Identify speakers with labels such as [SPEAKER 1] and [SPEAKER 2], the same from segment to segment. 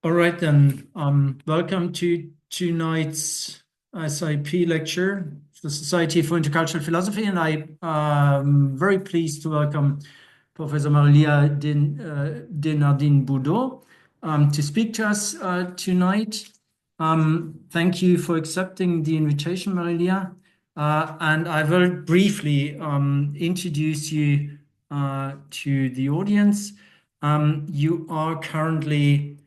[SPEAKER 1] All right, then. Welcome to tonight's SIP lecture, the Society for Intercultural Philosophy, and I'm very pleased to welcome Professor Marília de Nardin Budó to speak to us tonight. Thank you for accepting the invitation, Marília. And I will briefly introduce you to the audience. You are currently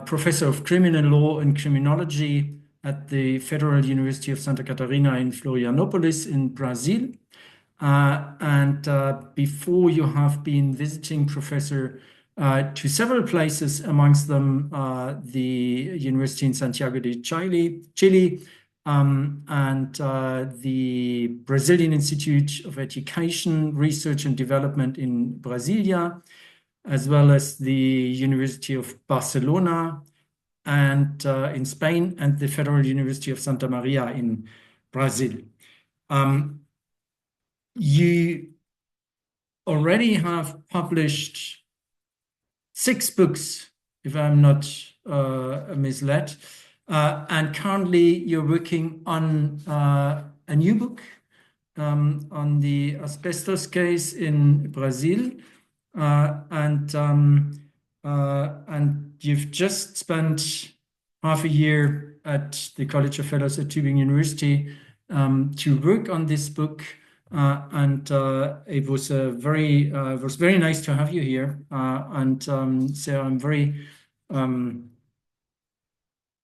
[SPEAKER 1] Professor of Criminal Law and Criminology at the Federal University of Santa Catarina in Florianópolis in Brazil. Before you have been visiting professor to several places, amongst them the University in Santiago de Chile, and the Brazilian Institute of Education, Research and Development in Brasilia, as well as the University of Barcelona and in Spain, and the Federal University of Santa Maria in Brazil. You already have published 6 books, if I'm not misled, and currently you're working on a new book on the asbestos case in Brazil. And you've just spent half a year at the College of Fellows at Tübingen University to work on this book, and it was very nice to have you here. So I'm very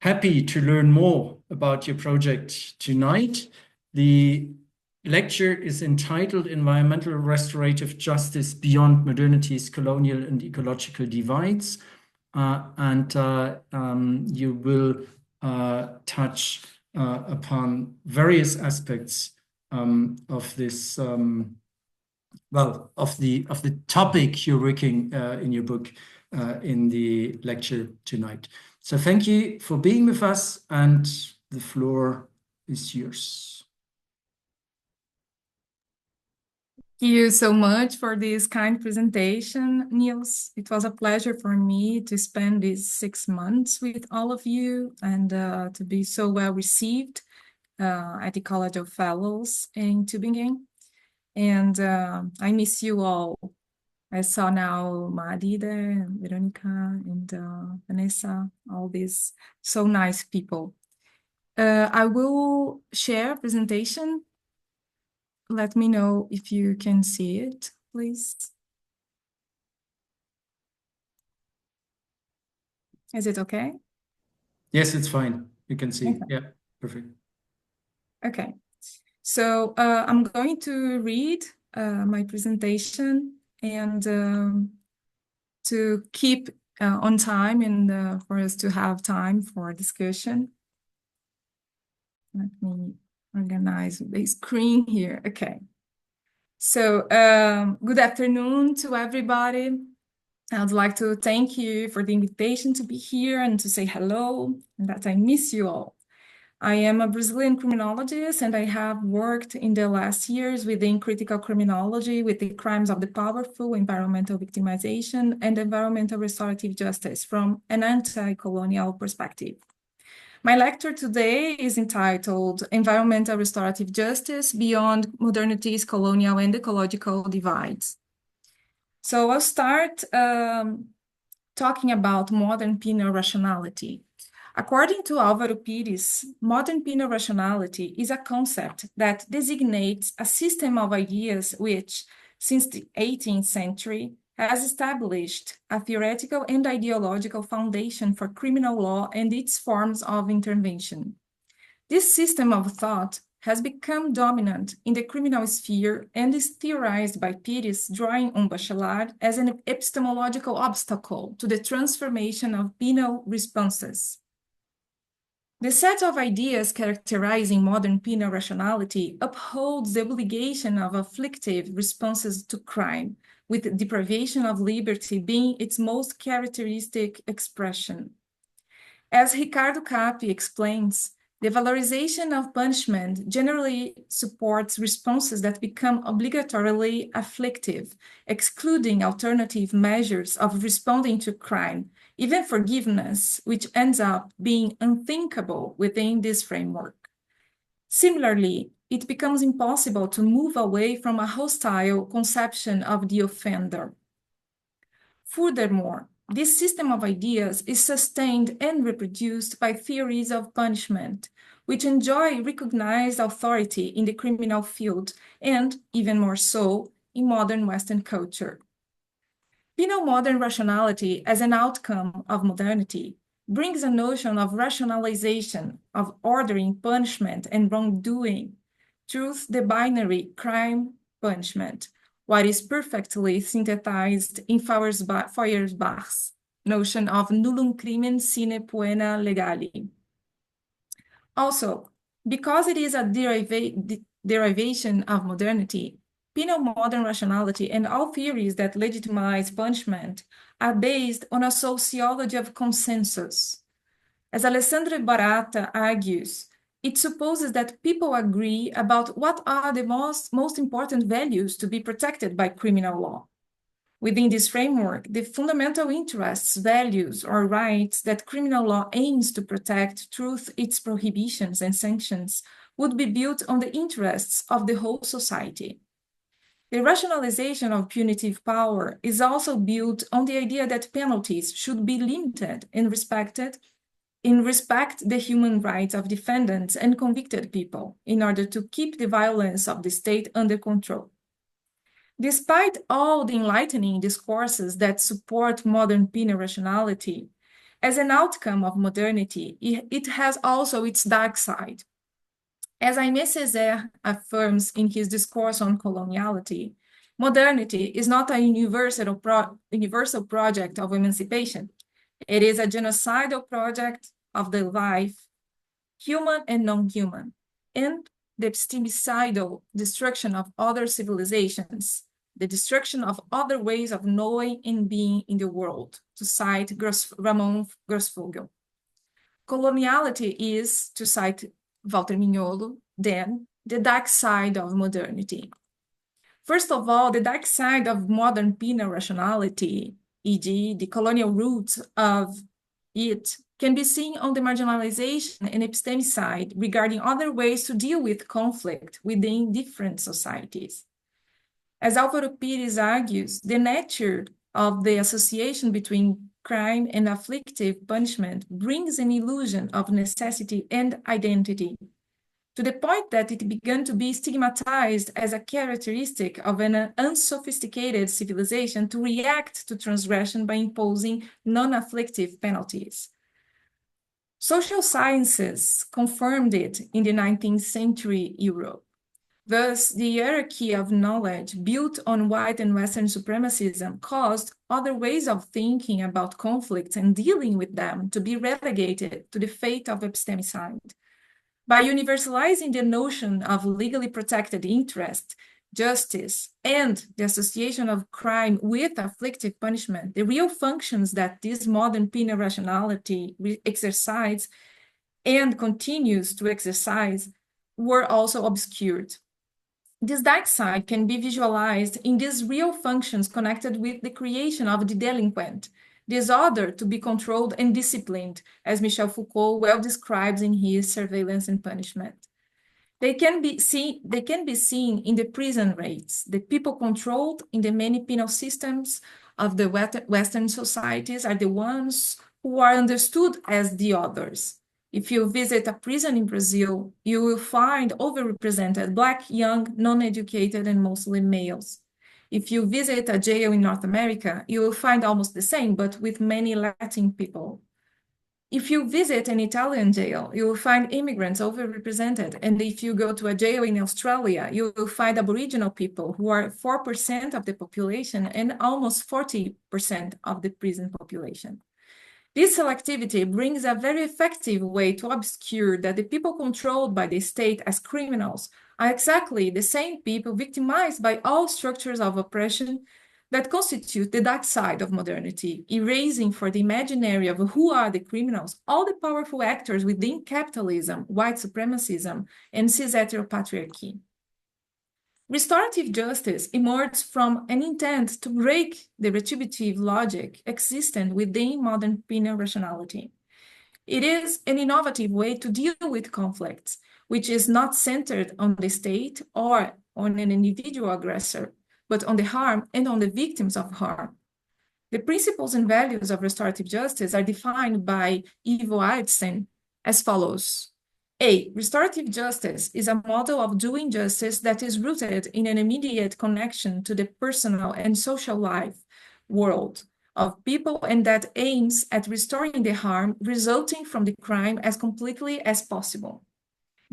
[SPEAKER 1] happy to learn more about your project tonight. The lecture is entitled Environmental Restorative Justice Beyond Modernity's Colonial and Ecological Divides. You will touch upon various aspects of this, of the topic you're working in your book in the lecture tonight. So thank you for being with us, and the floor is yours.
[SPEAKER 2] Thank you so much for this kind presentation, Niels. It was a pleasure for me to spend these 6 months with all of you and to be so well received at the College of Fellows in Tübingen. And I miss you all. I saw now Marília there, Veronica, and Vanessa, all these so nice people. I will share a presentation. Let me know if you can see it, please. Is it okay?
[SPEAKER 1] Yes, it's fine. You can see. Okay. Yeah, perfect.
[SPEAKER 2] Okay. So I'm going to read my presentation and to keep on time and for us to have time for discussion. Let me organize the screen here. Okay. So good afternoon to everybody. I'd like to thank you for the invitation to be here and to say hello, and that I miss you all. I am a Brazilian criminologist, and I have worked in the last years within critical criminology with the crimes of the powerful, environmental victimization, and environmental restorative justice from an anti-colonial perspective. My lecture today is entitled Environmental Restorative Justice Beyond Modernity's Colonial and Ecological Divides. So I'll start talking about modern penal rationality. According to Álvaro Pires, modern penal rationality is a concept that designates a system of ideas which, since the 18th century, has established a theoretical and ideological foundation for criminal law and its forms of intervention. This system of thought has become dominant in the criminal sphere and is theorized by Pires, drawing on Bachelard as an epistemological obstacle to the transformation of penal responses. The set of ideas characterizing modern penal rationality upholds the obligation of afflictive responses to crime, with deprivation of liberty being its most characteristic expression. As Ricardo Cappi explains, the valorization of punishment generally supports responses that become obligatorily afflictive, excluding alternative measures of responding to crime, even forgiveness, which ends up being unthinkable within this framework. Similarly, it becomes impossible to move away from a hostile conception of the offender. Furthermore, this system of ideas is sustained and reproduced by theories of punishment, which enjoy recognized authority in the criminal field and, even more so, in modern Western culture. Penal modern rationality as an outcome of modernity brings a notion of rationalization, of ordering punishment and wrongdoing through the binary crime-punishment, what is perfectly synthesized in Feuerbach's notion of nullum crimen sine poena legale. Also, because it is a derivation of modernity, penal modern rationality and all theories that legitimize punishment are based on a sociology of consensus. As Alessandro Barata argues, it supposes that people agree about what are the most important values to be protected by criminal law. Within this framework, the fundamental interests, values, or rights that criminal law aims to protect through its prohibitions and sanctions would be built on the interests of the whole society. The rationalization of punitive power is also built on the idea that penalties should be limited and respect the human rights of defendants and convicted people in order to keep the violence of the state under control. Despite all the enlightening discourses that support modern penal rationality, as an outcome of modernity, it has also its dark side. As Aimé Césaire affirms in his discourse on coloniality, modernity is not a universal project of emancipation. It is a genocidal project of the life, human and non-human, and the epistemicidal destruction of other civilizations, the destruction of other ways of knowing and being in the world, to cite Ramon Grossfogel. Coloniality is, to cite Walter Mignolo, then, the dark side of modernity. First of all, the dark side of modern penal rationality, e.g., the colonial roots of it, can be seen on the marginalization and epistemicide regarding other ways to deal with conflict within different societies. As Álvaro Pires argues, the nature of the association between crime and afflictive punishment brings an illusion of necessity and identity, to the point that it began to be stigmatized as a characteristic of an unsophisticated civilization to react to transgression by imposing non-afflictive penalties. Social sciences confirmed it in the 19th century Europe. Thus, the hierarchy of knowledge built on white and Western supremacism caused other ways of thinking about conflicts and dealing with them to be relegated to the fate of epistemicide. By universalizing the notion of legally protected interest, justice, and the association of crime with afflictive punishment, the real functions that this modern penal rationality exercises and continues to exercise were also obscured. This dark side can be visualized in these real functions connected with the creation of the delinquent, this order to be controlled and disciplined, as Michel Foucault well describes in his Surveillance and Punishment. They can be seen in the prison rates. The people controlled in the many penal systems of the Western societies are the ones who are understood as the others. If you visit a prison in Brazil, you will find overrepresented Black, young, non-educated, and mostly males. If you visit a jail in North America, you will find almost the same, but with many Latin people. If you visit an Italian jail, you will find immigrants overrepresented. And if you go to a jail in Australia, you will find Aboriginal people who are 4% of the population and almost 40% of the prison population. This selectivity brings a very effective way to obscure that the people controlled by the state as criminals are exactly the same people victimized by all structures of oppression that constitute the dark side of modernity, erasing for the imaginary of who are the criminals all the powerful actors within capitalism, white supremacism, and cis-heteropatriarchy. Restorative justice emerged from an intent to break the retributive logic existent within modern penal rationality. It is an innovative way to deal with conflicts, which is not centered on the state or on an individual aggressor, but on the harm and on the victims of harm. The principles and values of restorative justice are defined by Ivo Artsen as follows. A. Restorative justice is a model of doing justice that is rooted in an immediate connection to the personal and social life world of people and that aims at restoring the harm resulting from the crime as completely as possible.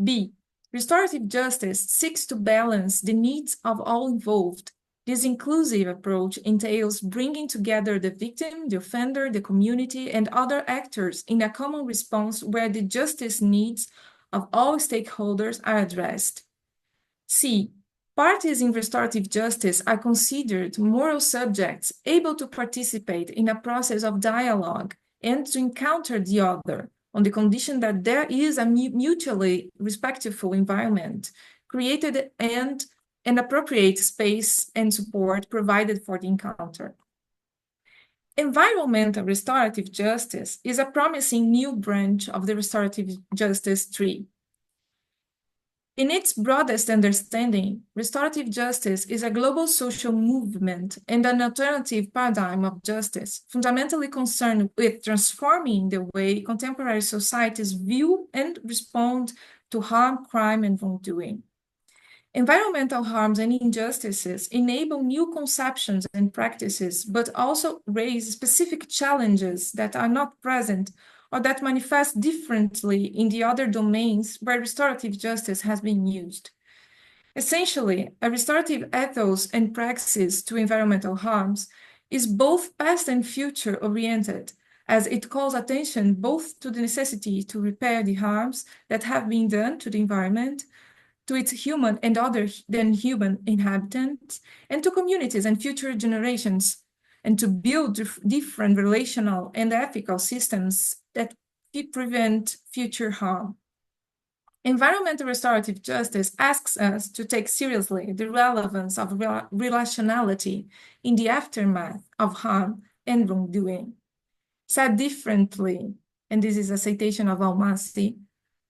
[SPEAKER 2] B. Restorative justice seeks to balance the needs of all involved. This inclusive approach entails bringing together the victim, the offender, the community, and other actors in a common response where the justice needs of all stakeholders are addressed. C. Parties in restorative justice are considered moral subjects able to participate in a process of dialogue and to encounter the other on the condition that there is a mutually respectful environment created and an appropriate space and support provided for the encounter. Environmental restorative justice is a promising new branch of the restorative justice tree. In its broadest understanding, restorative justice is a global social movement and an alternative paradigm of justice, fundamentally concerned with transforming the way contemporary societies view and respond to harm, crime, and wrongdoing. Environmental harms and injustices enable new conceptions and practices, but also raise specific challenges that are not present or that manifest differently in the other domains where restorative justice has been used. Essentially, a restorative ethos and praxis to environmental harms is both past and future oriented, as it calls attention both to the necessity to repair the harms that have been done to the environment, to its human and other than human inhabitants, and to communities and future generations, and to build different relational and ethical systems that prevent future harm. Environmental restorative justice asks us to take seriously the relevance of relationality in the aftermath of harm and wrongdoing. Said differently, and this is a citation of Almasi,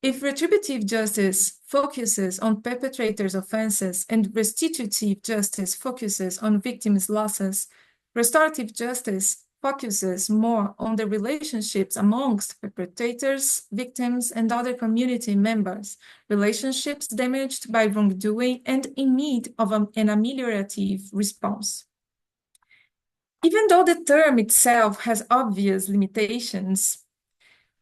[SPEAKER 2] if retributive justice focuses on perpetrators' offenses and restitutive justice focuses on victims' losses, restorative justice focuses more on the relationships amongst perpetrators, victims, and other community members, relationships damaged by wrongdoing and in need of an ameliorative response. Even though the term itself has obvious limitations,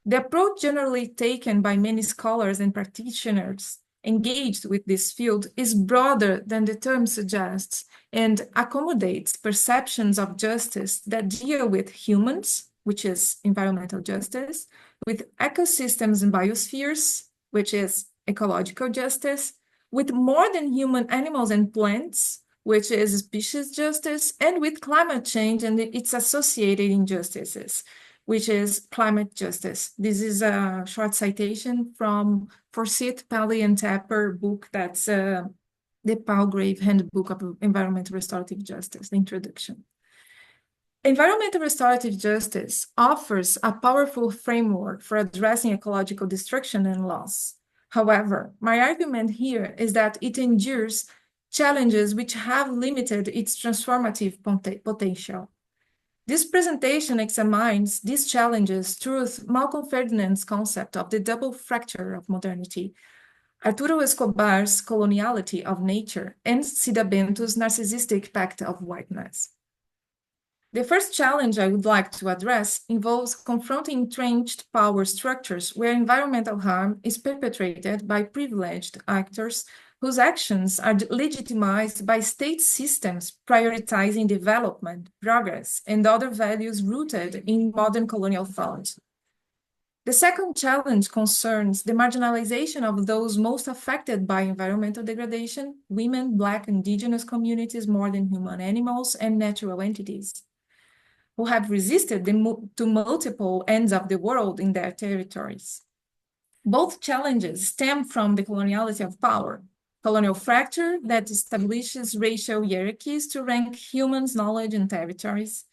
[SPEAKER 2] the approach generally taken by many scholars and practitioners engaged with this field is broader than the term suggests and accommodates perceptions of justice that deal with humans, which is environmental justice, with ecosystems and biospheres, which is ecological justice, with more than human animals and plants, which is species justice, and with climate change and its associated injustices, which is climate justice. This is a short citation from Forsyth, Pally, and Tapper book that's the Palgrave Handbook of Environmental Restorative Justice, the introduction. Environmental restorative justice offers a powerful framework for addressing ecological destruction and loss. However, my argument here is that it endures challenges which have limited its transformative potential. This presentation examines these challenges through Malcolm Ferdinand's concept of the double fracture of modernity, Arturo Escobar's coloniality of nature, and Cida Bento's narcissistic pact of whiteness. The first challenge I would like to address involves confronting entrenched power structures where environmental harm is perpetrated by privileged actors whose actions are legitimized by state systems prioritizing development, progress, and other values rooted in modern colonial thought. The second challenge concerns the marginalization of those most affected by environmental degradation, women, Black, Indigenous communities, more than human animals, and natural entities, who have resisted to multiple ends of the world in their territories. Both challenges stem from the coloniality of power. colonial fracture that establishes racial hierarchies to rank humans' knowledge and territories,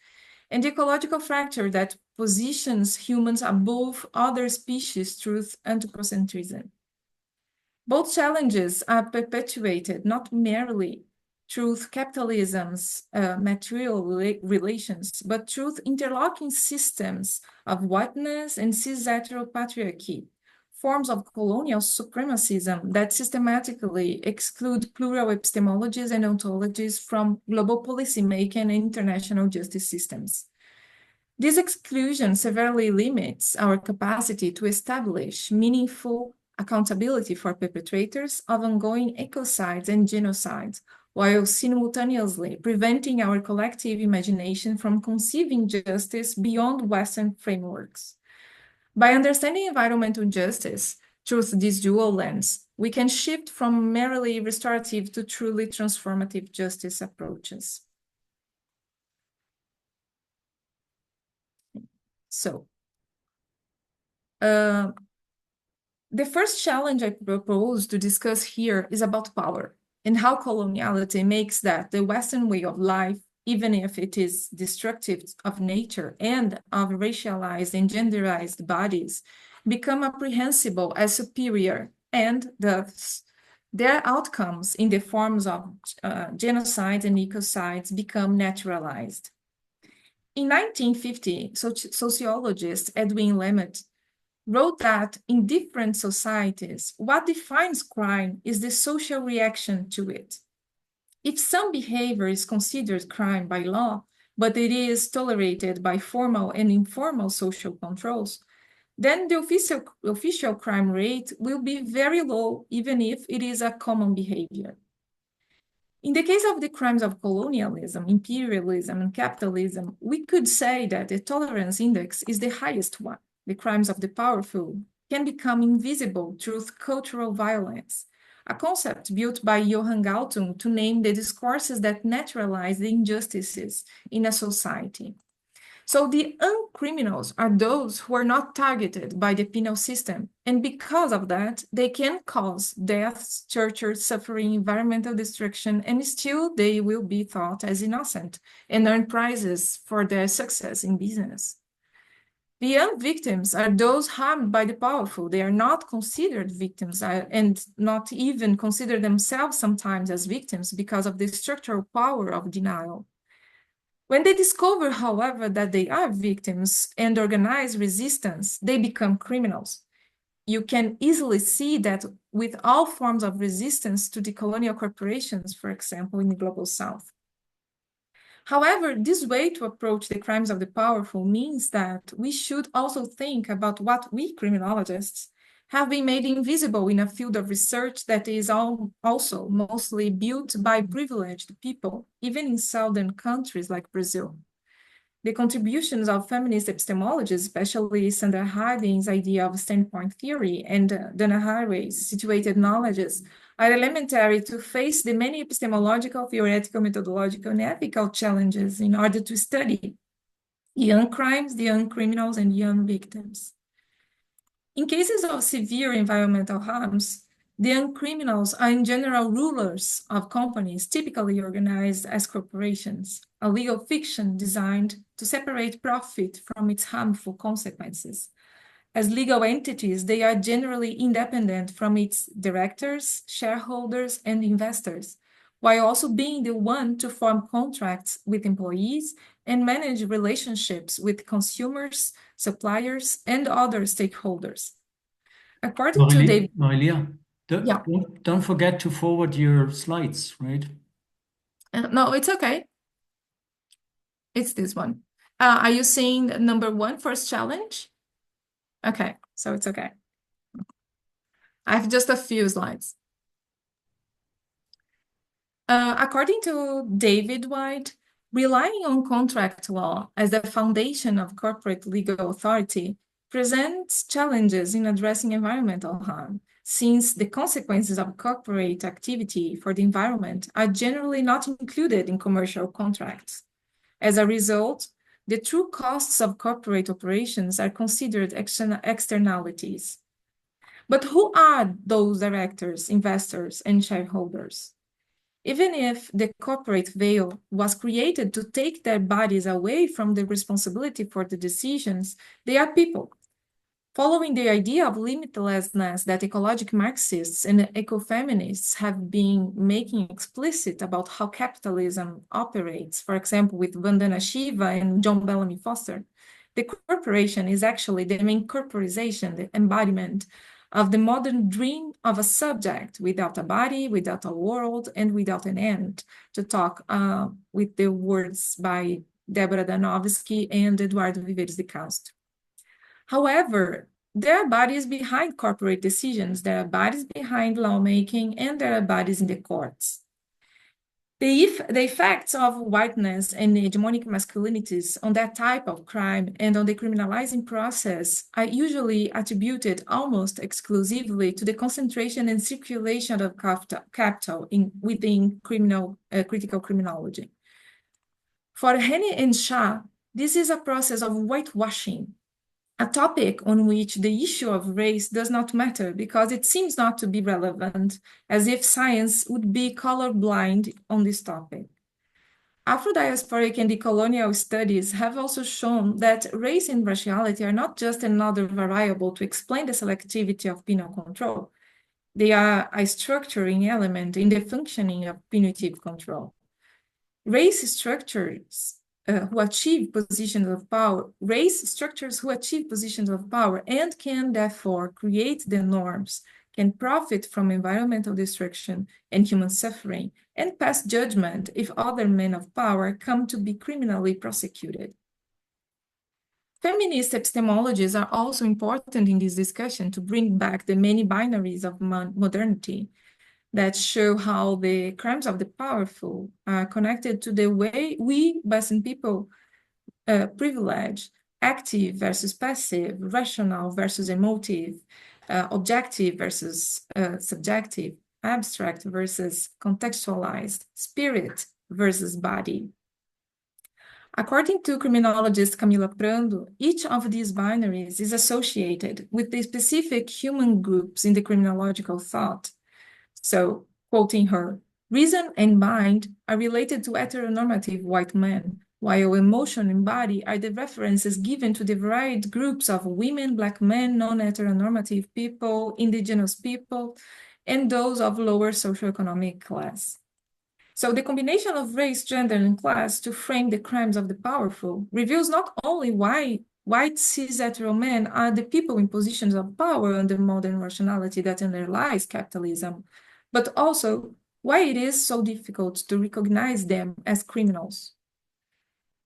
[SPEAKER 2] and the ecological fracture that positions humans above other species through anthropocentrism. Both challenges are perpetuated not merely through capitalism's material relations, but through interlocking systems of whiteness and cis-heteropatriarchy, forms of colonial supremacism that systematically exclude plural epistemologies and ontologies from global policymaking and international justice systems. This exclusion severely limits our capacity to establish meaningful accountability for perpetrators of ongoing ecocides and genocides, while simultaneously preventing our collective imagination from conceiving justice beyond Western frameworks. By understanding environmental justice through this dual lens, we can shift from merely restorative to truly transformative justice approaches. So, the first challenge I propose to discuss here is about power and how coloniality makes that the Western way of life, even if it is destructive of nature and of racialized and genderized bodies, become apprehensible as superior, and thus their outcomes in the forms of genocides and ecocides become naturalized. In 1950, sociologist Edwin Lemmet wrote that in different societies, what defines crime is the social reaction to it. If some behavior is considered crime by law, but it is tolerated by formal and informal social controls, then the official crime rate will be very low, even if it is a common behavior. In the case of the crimes of colonialism, imperialism, and capitalism, we could say that the tolerance index is the highest one. The crimes of the powerful can become invisible through cultural violence, a concept built by Johann Galtung to name the discourses that naturalize the injustices in a society. So the uncriminals are those who are not targeted by the penal system, and because of that, they can cause deaths, torture, suffering, environmental destruction, and still they will be thought as innocent and earn prizes for their success in business. The young victims are those harmed by the powerful. They are not considered victims and not even consider themselves sometimes as victims because of the structural power of denial. When they discover, however, that they are victims and organize resistance, they become criminals. You can easily see that with all forms of resistance to the colonial corporations, for example, in the Global South. However, this way to approach the crimes of the powerful means that we should also think about what we criminologists have been made invisible in a field of research that is also mostly built by privileged people, even in southern countries like Brazil. The contributions of feminist epistemologists, especially Sandra Harding's idea of standpoint theory and Donna Haraway's situated knowledges, are elementary to face the many epistemological, theoretical, methodological, and ethical challenges in order to study young crimes, the young criminals, and young victims. In cases of severe environmental harms, the young criminals are in general rulers of companies typically organized as corporations, a legal fiction designed to separate profit from its harmful consequences. As legal entities, they are generally independent from its directors, shareholders, and investors, while also being the one to form contracts with employees and manage relationships with consumers, suppliers, and other stakeholders. According to David,
[SPEAKER 1] Marília,
[SPEAKER 2] yeah,
[SPEAKER 1] don't forget to forward your slides, right?
[SPEAKER 2] no, it's okay. It's this one. Are you seeing number 1, first challenge? Okay, so it's okay. I have just a few slides. According to David White, relying on contract law as the foundation of corporate legal authority presents challenges in addressing environmental harm, since the consequences of corporate activity for the environment are generally not included in commercial contracts. As a result, the true costs of corporate operations are considered externalities. But who are those directors, investors, and shareholders? Even if the corporate veil was created to take their bodies away from the responsibility for the decisions, they are people. Following the idea of limitlessness that ecological Marxists and ecofeminists have been making explicit about how capitalism operates, for example, with Vandana Shiva and John Bellamy Foster, the corporation is actually the main corporization, the embodiment of the modern dream of a subject without a body, without a world, and without an end, to talk with the words by Deborah Danowski and Eduardo Viveiros de Castro. However, there are bodies behind corporate decisions, there are bodies behind lawmaking, and there are bodies in the courts. The effects of whiteness and hegemonic masculinities on that type of crime and on the criminalizing process are usually attributed almost exclusively to the concentration and circulation of capital within critical criminology. For Henny and Shah, this is a process of whitewashing, a topic on which the issue of race does not matter because it seems not to be relevant, as if science would be colorblind on this topic. Afro-diasporic and decolonial studies have also shown that race and raciality are not just another variable to explain the selectivity of penal control. They are a structuring element in the functioning of punitive control. Race structures who achieve positions of power and can therefore create the norms, can profit from environmental destruction and human suffering, and pass judgment if other men of power come to be criminally prosecuted. Feminist epistemologies are also important in this discussion to bring back the many binaries of modernity that show how the crimes of the powerful are connected to the way we, Western people, privilege active versus passive, rational versus emotive, objective versus subjective, abstract versus contextualized, spirit versus body. According to criminologist Camila Prando, each of these binaries is associated with the specific human groups in the criminological thought. So, quoting her, reason and mind are related to heteronormative white men, while emotion and body are the references given to the varied groups of women, Black men, non-heteronormative people, Indigenous people, and those of lower socioeconomic class. So the combination of race, gender, and class to frame the crimes of the powerful reveals not only why white cis hetero men are the people in positions of power under modern rationality that underlies capitalism, but also why it is so difficult to recognize them as criminals.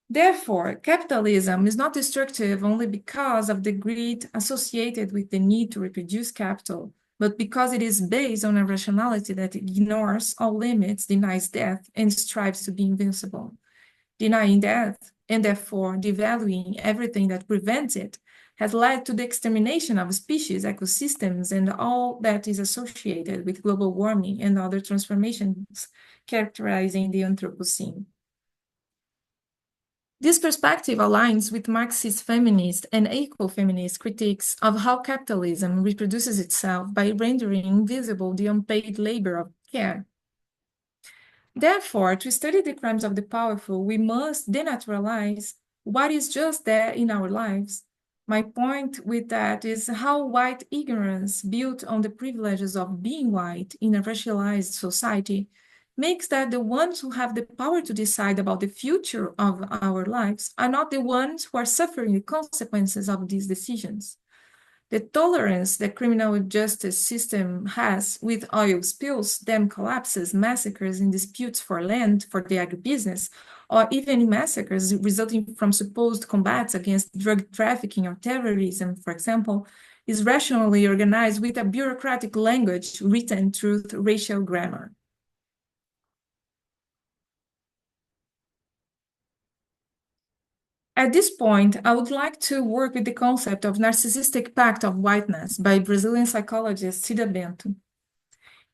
[SPEAKER 2] Therefore, capitalism is not destructive only because of the greed associated with the need to reproduce capital, but because it is based on a rationality that ignores all limits, denies death, and strives to be invincible. Denying death, and therefore devaluing everything that prevents it, has led to the extermination of species, ecosystems, and all that is associated with global warming and other transformations characterizing the Anthropocene. This perspective aligns with Marxist feminist and ecofeminist critiques of how capitalism reproduces itself by rendering invisible the unpaid labor of care. Therefore, to study the crimes of the powerful, we must denaturalize what is just there in our lives. My point with that is how white ignorance, built on the privileges of being white in a racialized society, makes that the ones who have the power to decide about the future of our lives are not the ones who are suffering the consequences of these decisions. The tolerance the criminal justice system has with oil spills, dam collapses, massacres and disputes for land for the agribusiness, or even massacres resulting from supposed combats against drug trafficking or terrorism, for example, is rationally organized with a bureaucratic language written through racial grammar. At this point, I would like to work with the concept of narcissistic pact of whiteness by Brazilian psychologist Cida Bento.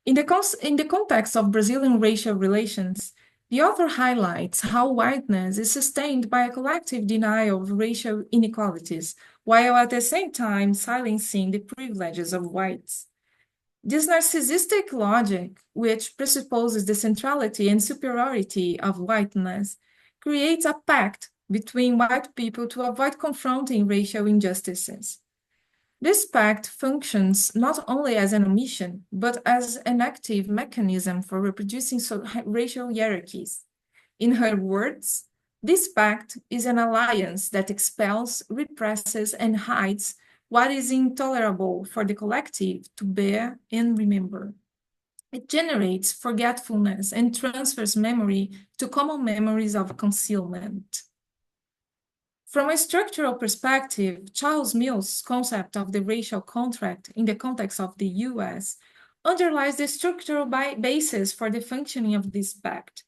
[SPEAKER 2] In the context of Brazilian racial relations, the author highlights how whiteness is sustained by a collective denial of racial inequalities, while at the same time silencing the privileges of whites. This narcissistic logic, which presupposes the centrality and superiority of whiteness, creates a pact between white people to avoid confronting racial injustices. This pact functions not only as an omission, but as an active mechanism for reproducing racial hierarchies. In her words, this pact is an alliance that expels, represses, and hides what is intolerable for the collective to bear and remember. It generates forgetfulness and transfers memory to common memories of concealment. From a structural perspective, Charles Mill's concept of the racial contract in the context of the US underlies the structural basis for the functioning of this pact.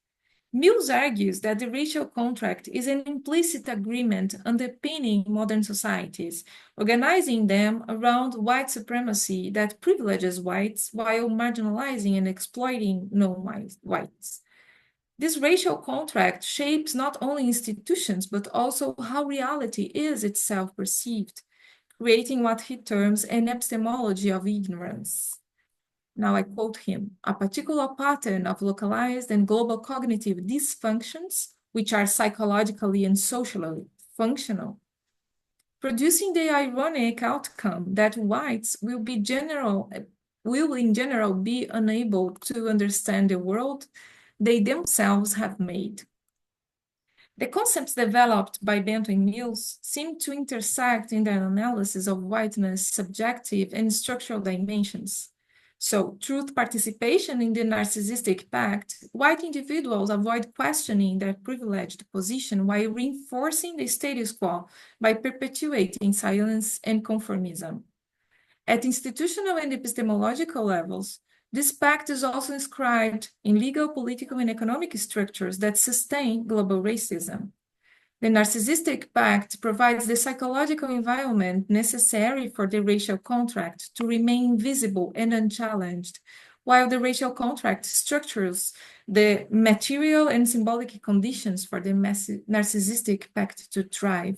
[SPEAKER 2] Mills argues that the racial contract is an implicit agreement underpinning modern societies, organizing them around white supremacy that privileges whites while marginalizing and exploiting non-whites. This racial contract shapes not only institutions, but also how reality is itself perceived, creating what he terms an epistemology of ignorance. Now I quote him, a particular pattern of localized and global cognitive dysfunctions, which are psychologically and socially functional, producing the ironic outcome that whites will in general be unable to understand the world they themselves have made. The concepts developed by Bento and Mills seem to intersect in their analysis of whiteness' subjective and structural dimensions. So, through participation in the narcissistic pact, white individuals avoid questioning their privileged position while reinforcing the status quo by perpetuating silence and conformism. At institutional and epistemological levels, this pact is also inscribed in legal, political, and economic structures that sustain global racism. The narcissistic pact provides the psychological environment necessary for the racial contract to remain invisible and unchallenged, while the racial contract structures the material and symbolic conditions for the narcissistic pact to thrive.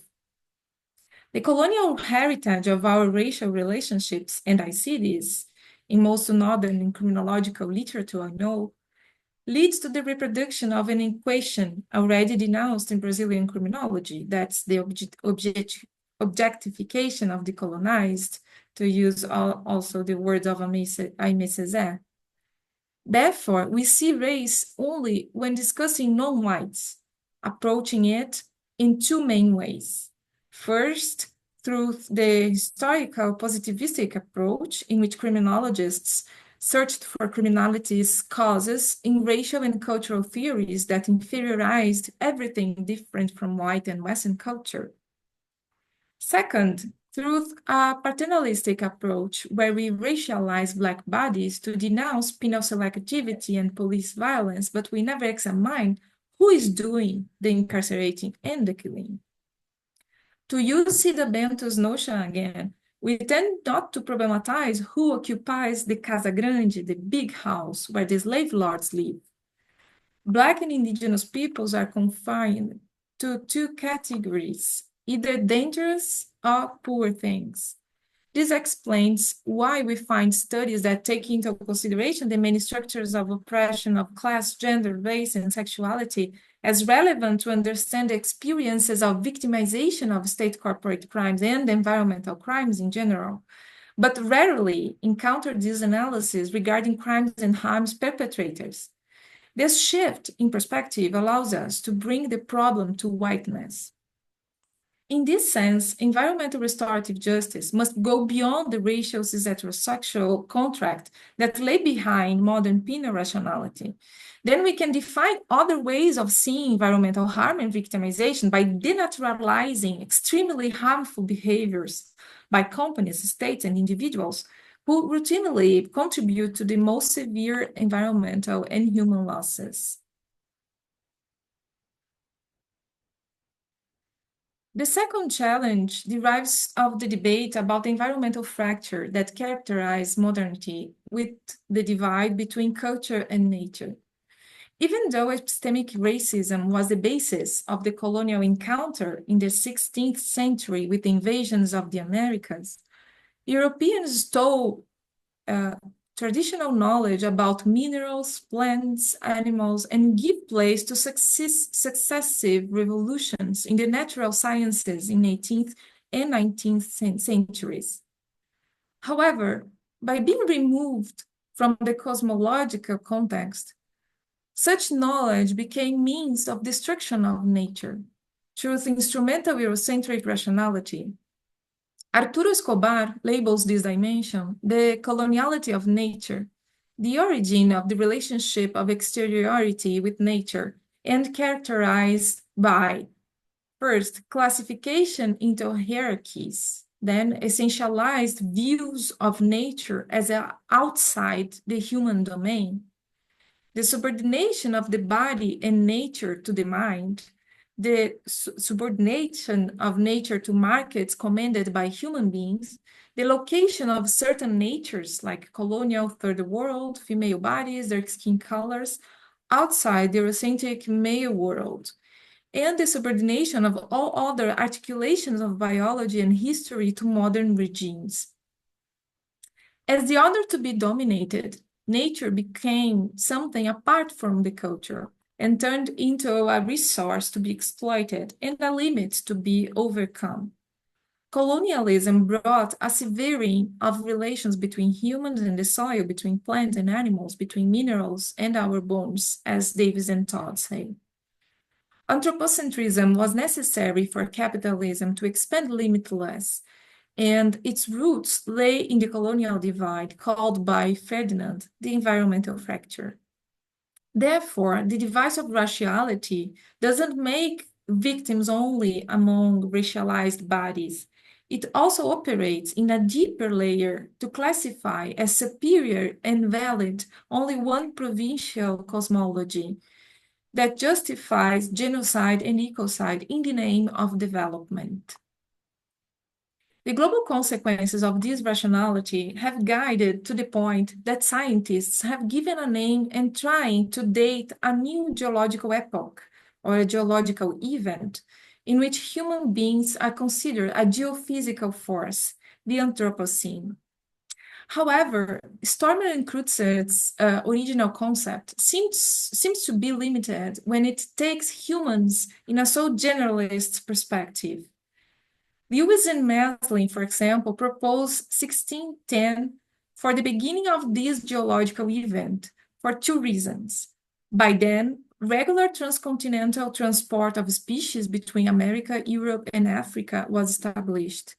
[SPEAKER 2] The colonial heritage of our racial relationships, and I see this in most northern and criminological literature I know, leads to the reproduction of an equation already denounced in Brazilian criminology, that's the objectification of the colonized, to use also the words of Aimé Césaire. Therefore, we see race only when discussing non-whites, approaching it in two main ways. First, through the historical positivistic approach in which criminologists searched for criminality's causes in racial and cultural theories that inferiorized everything different from white and Western culture. Second, through a paternalistic approach where we racialize Black bodies to denounce penal selectivity and police violence, but we never examine who is doing the incarcerating and the killing. To use Cida Bento's notion again, we tend not to problematize who occupies the Casa Grande, the big house where the slave lords live. Black and Indigenous peoples are confined to two categories, either dangerous or poor things. This explains why we find studies that take into consideration the many structures of oppression of class, gender, race, and sexuality as relevant to understand the experiences of victimization of state corporate crimes and environmental crimes in general, but rarely encounter this analysis regarding crimes and harms perpetrators. This shift in perspective allows us to bring the problem to whiteness. In this sense, environmental restorative justice must go beyond the racial cis-heterosexual contract that lay behind modern penal rationality. Then we can define other ways of seeing environmental harm and victimization by denaturalizing extremely harmful behaviors by companies, states, and individuals who routinely contribute to the most severe environmental and human losses. The second challenge derives of the debate about the environmental fracture that characterizes modernity with the divide between culture and nature. Even though epistemic racism was the basis of the colonial encounter in the 16th century with the invasions of the Americas, Europeans stole traditional knowledge about minerals, plants, animals, and give place to successive revolutions in the natural sciences in 18th and 19th centuries. However, by being removed from the cosmological context, such knowledge became means of destruction of nature through instrumental Eurocentric rationality. Arturo Escobar labels this dimension the coloniality of nature, the origin of the relationship of exteriority with nature, and characterized by, first, classification into hierarchies, then essentialized views of nature as outside the human domain, the subordination of the body and nature to the mind, the subordination of nature to markets commanded by human beings, the location of certain natures like colonial third world, female bodies, their skin colors, outside the Eurocentric male world, and the subordination of all other articulations of biology and history to modern regimes. As the other to be dominated, nature became something apart from the culture and turned into a resource to be exploited and a limit to be overcome. Colonialism brought a severing of relations between humans and the soil, between plants and animals, between minerals and our bones, as Davis and Todd say. Anthropocentrism was necessary for capitalism to expand limitless, and its roots lay in the colonial divide called by Ferdinand the environmental fracture. Therefore, the device of raciality doesn't make victims only among racialized bodies. It also operates in a deeper layer to classify as superior and valid only one provincial cosmology that justifies genocide and ecocide in the name of development. The global consequences of this rationality have guided to the point that scientists have given a name and trying to date a new geological epoch or a geological event in which human beings are considered a geophysical force, the Anthropocene. However, Stormer and Crutzer's original concept seems to be limited when it takes humans in a so generalist perspective. Lewis and Maslin, for example, proposed 1610 for the beginning of this geological event for two reasons. By then, regular transcontinental transport of species between America, Europe, and Africa was established.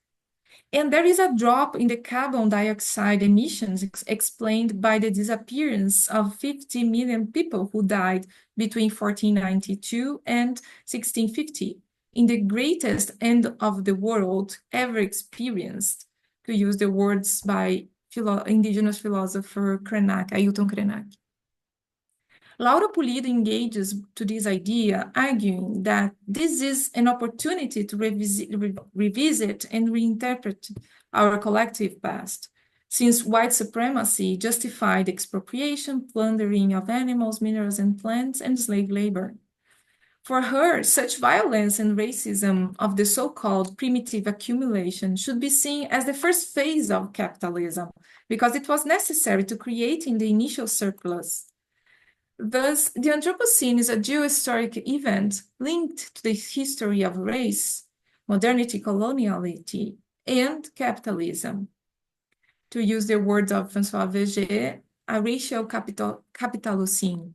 [SPEAKER 2] And there is a drop in the carbon dioxide emissions explained by the disappearance of 50 million people who died between 1492 and 1650. In the greatest end of the world ever experienced, to use the words by indigenous philosopher Ailton Krenak. Laura Pulido engages to this idea, arguing that this is an opportunity to revisit and reinterpret our collective past, since white supremacy justified expropriation, plundering of animals, minerals, and plants, and slave labor. For her, such violence and racism of the so-called primitive accumulation should be seen as the first phase of capitalism, because it was necessary to creating the initial surplus. Thus, the Anthropocene is a geohistoric event linked to the history of race, modernity, coloniality, and capitalism. To use the words of François Verger, a racial capitalocene.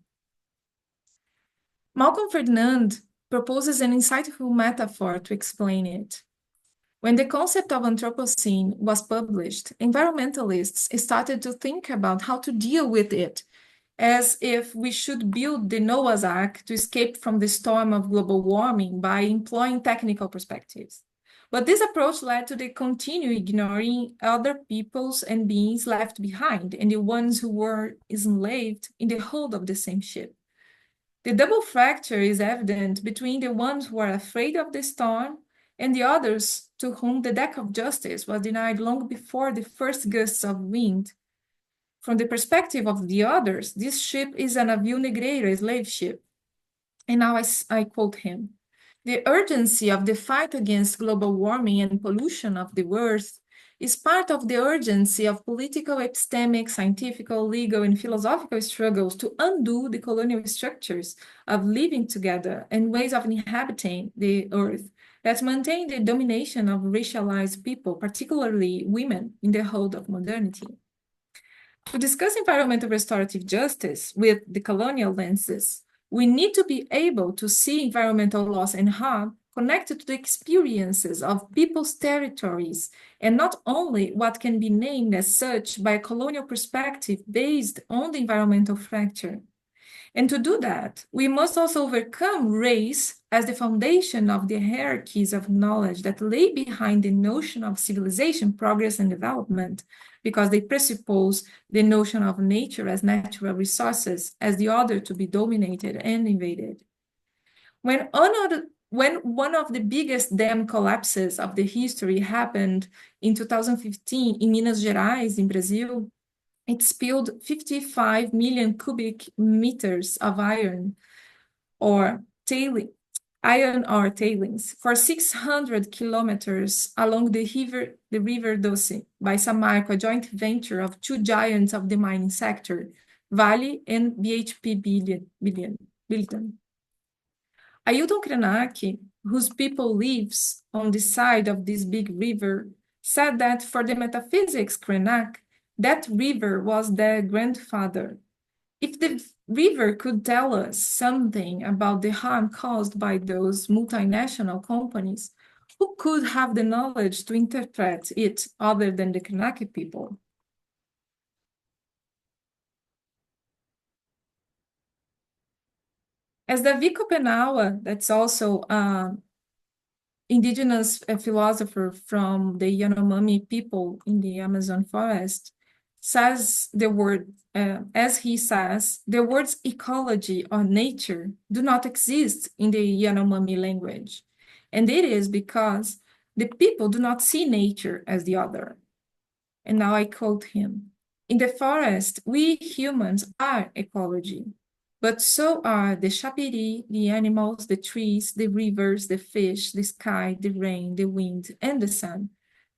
[SPEAKER 2] Malcolm Ferdinand proposes an insightful metaphor to explain it. When the concept of Anthropocene was published, environmentalists started to think about how to deal with it, as if we should build the Noah's Ark to escape from the storm of global warming by employing technical perspectives. But this approach led to the continued ignoring other peoples and beings left behind and the ones who were enslaved in the hold of the same ship. The double fracture is evident between the ones who are afraid of the storm and the others to whom the deck of justice was denied long before the first gusts of wind. from the perspective of the others, this ship is a navio negreiro, a slave ship. And now I quote him. The urgency of the fight against global warming and pollution of the earth is part of the urgency of political, epistemic, scientific, legal, and philosophical struggles to undo the colonial structures of living together and ways of inhabiting the earth that maintain the domination of racialized people, particularly women, in the hold of modernity. To discuss environmental restorative justice with the colonial lenses, we need to be able to see environmental loss and harm connected to the experiences of people's territories, and not only what can be named as such by a colonial perspective based on the environmental fracture. And to do that, we must also overcome race as the foundation of the hierarchies of knowledge that lay behind the notion of civilization, progress, and development, because they presuppose the notion of nature as natural resources as the order to be dominated and invaded. When one of the biggest dam collapses of the history happened in 2015 in Minas Gerais, in Brazil, it spilled 55 million cubic meters of iron or tailings for 600 kilometers along the river Doce by Samarco, a joint venture of two giants of the mining sector, Vale and BHP Billiton. Ailton Krenak, whose people lives on the side of this big river, said that for the metaphysics Krenak, that river was their grandfather. If the river could tell us something about the harm caused by those multinational companies, who could have the knowledge to interpret it other than the Krenak people? As Davi Kopenawa, that's also indigenous philosopher from the Yanomami people in the Amazon forest, says the word, as he says, the words ecology or nature do not exist in the Yanomami language. And it is because the people do not see nature as the other. And now I quote him. In the forest, we humans are ecology, but so are the chapiri, the animals, the trees, the rivers, the fish, the sky, the rain, the wind, and the sun,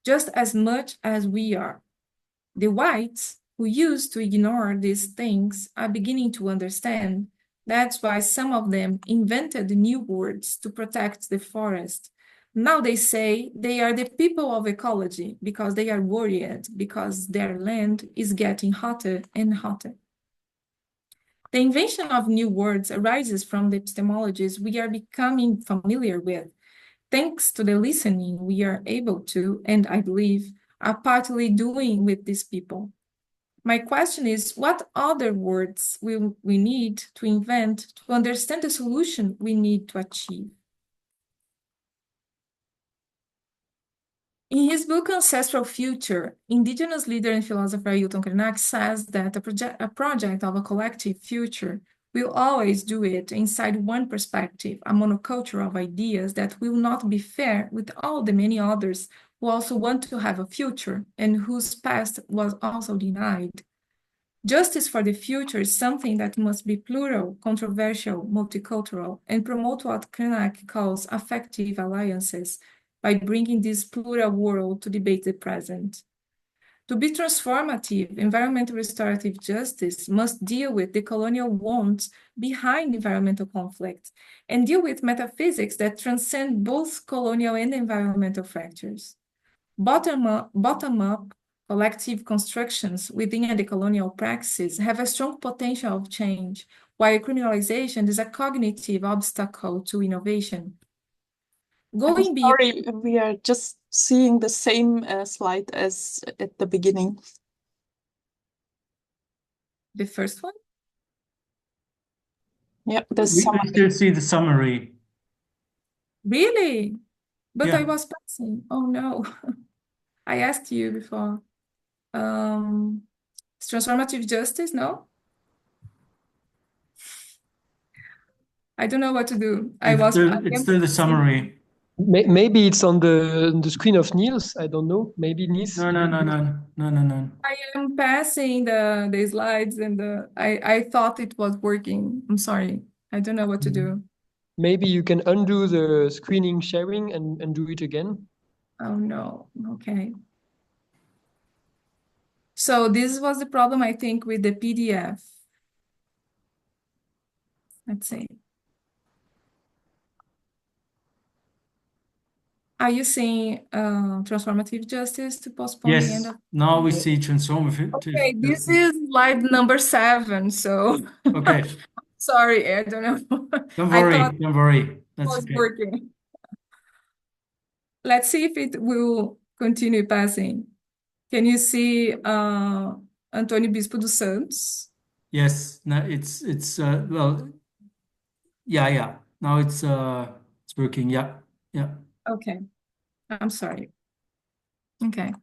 [SPEAKER 2] just as much as we are. The whites, who used to ignore these things, are beginning to understand. That's why some of them invented new words to protect the forest. Now they say they are the people of ecology because they are worried because their land is getting hotter and hotter. The invention of new words arises from the epistemologies we are becoming familiar with. Thanks to the listening we are able to, and I believe, are partly doing with these people. My question is, what other words will we need to invent to understand the solution we need to achieve? In his book Ancestral Future, Indigenous leader and philosopher Ailton Krenak says that a project of a collective future will always do it inside one perspective, a monoculture of ideas that will not be fair with all the many others who also want to have a future and whose past was also denied. Justice for the future is something that must be plural, controversial, multicultural, and promote what Krenak calls affective alliances by bringing this plural world to debate the present. To be transformative, environmental restorative justice must deal with the colonial wants behind environmental conflict and deal with metaphysics that transcend both colonial and environmental fractures. Bottom-up collective constructions within the colonial praxis have a strong potential of change, while criminalization is a cognitive obstacle to innovation.
[SPEAKER 3] I'm sorry, we are just seeing the same slide as at the beginning.
[SPEAKER 2] The first one?
[SPEAKER 3] Yeah, the
[SPEAKER 1] We
[SPEAKER 3] summary.
[SPEAKER 1] still see the summary.
[SPEAKER 2] Really? But I
[SPEAKER 1] Yeah.
[SPEAKER 2] was passing. Oh no. I asked you before. It's transformative justice, no? I don't know what to do.
[SPEAKER 1] It's still the summary.
[SPEAKER 4] Maybe it's on the screen of Niels. I don't know. Maybe Niels.
[SPEAKER 1] No.
[SPEAKER 2] I am passing the slides and I thought it was working. I'm sorry. I don't know what to do.
[SPEAKER 4] Maybe you can undo the screening sharing and do it again.
[SPEAKER 2] Oh no. Okay. So this was the problem, I think, with the PDF. Let's see. Are you seeing transformative justice to postpone the end
[SPEAKER 1] Yes,
[SPEAKER 2] of?
[SPEAKER 1] now we see transformative.
[SPEAKER 2] Okay, this is slide number 7. So
[SPEAKER 1] Okay,
[SPEAKER 2] sorry, I don't know.
[SPEAKER 1] don't
[SPEAKER 2] I thought
[SPEAKER 1] worry.
[SPEAKER 2] it
[SPEAKER 1] That's
[SPEAKER 2] was
[SPEAKER 1] okay.
[SPEAKER 2] working. Let's see if it will continue passing. Can you see Antônio Bispo dos Santos?
[SPEAKER 1] Yes, no, it's well, yeah. Now it's working. Yeah.
[SPEAKER 2] Okay, I'm sorry. Okay.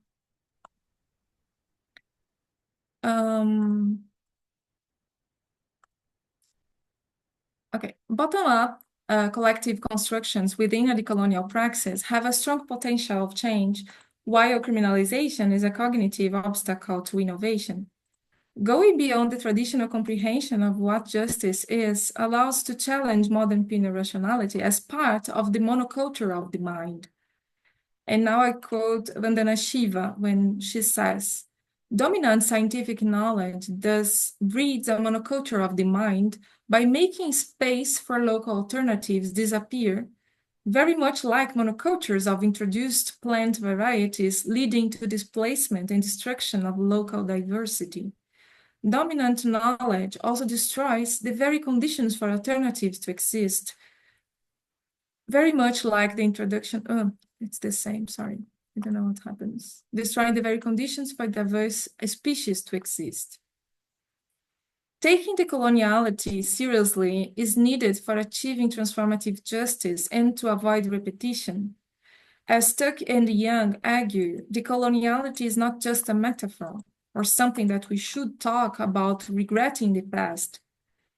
[SPEAKER 2] Okay, bottom-up collective constructions within a decolonial praxis have a strong potential of change, while criminalization is a cognitive obstacle to innovation. Going beyond the traditional comprehension of what justice is allows to challenge modern penal rationality as part of the monoculture of the mind. And now I quote Vandana Shiva when she says, dominant scientific knowledge thus breeds a monoculture of the mind by making space for local alternatives disappear, very much like monocultures of introduced plant varieties leading to displacement and destruction of local diversity. Dominant knowledge also destroys the very conditions for alternatives to exist, very much like the introduction, it's the same, sorry. I don't know what happens. Destroying the very conditions for diverse species to exist. Taking the coloniality seriously is needed for achieving transformative justice and to avoid repetition. As Tuck and Young argue, decoloniality is not just a metaphor or something that we should talk about regretting the past.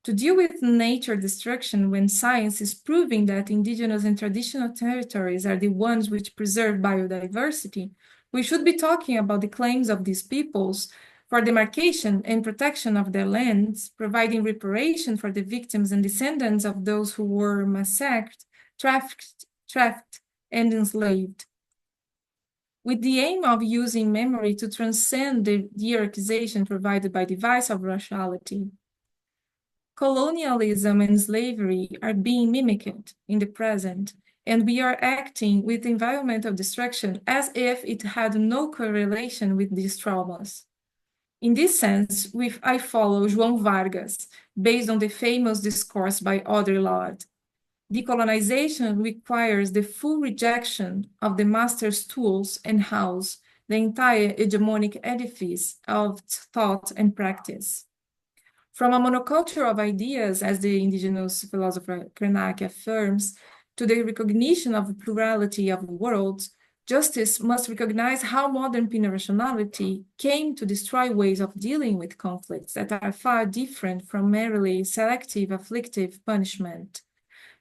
[SPEAKER 2] To deal with nature destruction when science is proving that indigenous and traditional territories are the ones which preserve biodiversity, we should be talking about the claims of these peoples for demarcation and protection of their lands, providing reparation for the victims and descendants of those who were massacred, trafficked, and enslaved. With the aim of using memory to transcend the hierarchization provided by the vice of raciality. Colonialism and slavery are being mimicked in the present, and we are acting with environmental destruction as if it had no correlation with these traumas. In this sense, I follow João Vargas, based on the famous discourse by Audre Lorde. Decolonization requires the full rejection of the master's tools and house the entire hegemonic edifice of thought and practice. From a monoculture of ideas, as the indigenous philosopher Krenak affirms, to the recognition of the plurality of worlds, justice must recognize how modern penal rationality came to destroy ways of dealing with conflicts that are far different from merely selective, afflictive punishment.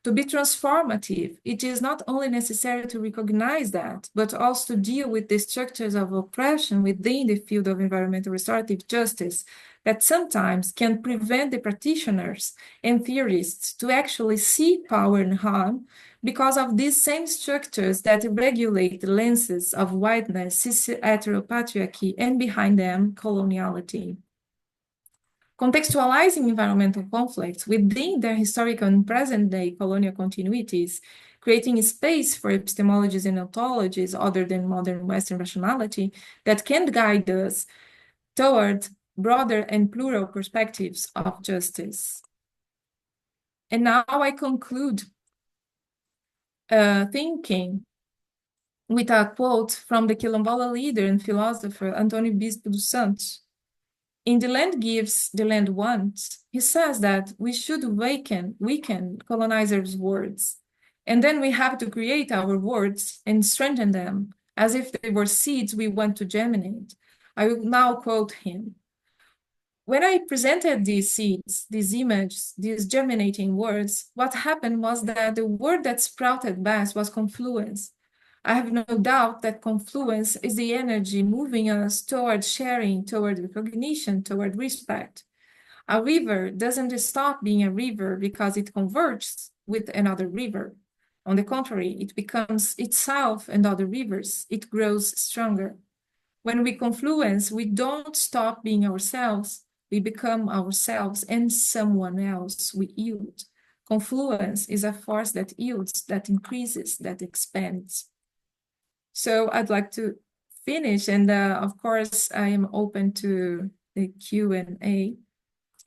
[SPEAKER 2] To be transformative, it is not only necessary to recognize that, but also to deal with the structures of oppression within the field of environmental restorative justice that sometimes can prevent the practitioners and theorists to actually see power and harm because of these same structures that regulate the lenses of whiteness, cis-heteropatriarchy, and behind them, coloniality. Contextualizing environmental conflicts within their historical and present-day colonial continuities, creating a space for epistemologies and ontologies other than modern Western rationality that can guide us toward broader and plural perspectives of justice. And now I conclude thinking with a quote from the Quilombola leader and philosopher Antônio Bispo dos Santos. In The Land Gives, the Land Wants, he says that we should weaken colonizers' words, and then we have to create our words and strengthen them as if they were seeds we want to germinate. I will now quote him. when I presented these seeds, these images, these germinating words, what happened was that the word that sprouted best was confluence. I have no doubt that confluence is the energy moving us toward sharing, toward recognition, toward respect. A river doesn't stop being a river because it converges with another river. On the contrary, it becomes itself and other rivers. It grows stronger. When we confluence, we don't stop being ourselves. We become ourselves and someone else. We yield. Confluence is a force that yields, that increases, that expands. So I'd like to finish, and of course, I am open to the Q&A.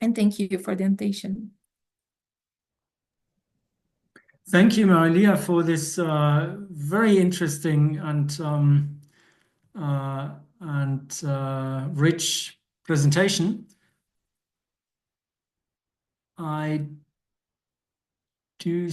[SPEAKER 2] And thank you for the invitation.
[SPEAKER 1] Thank you, Marília, for this very interesting and rich presentation. I do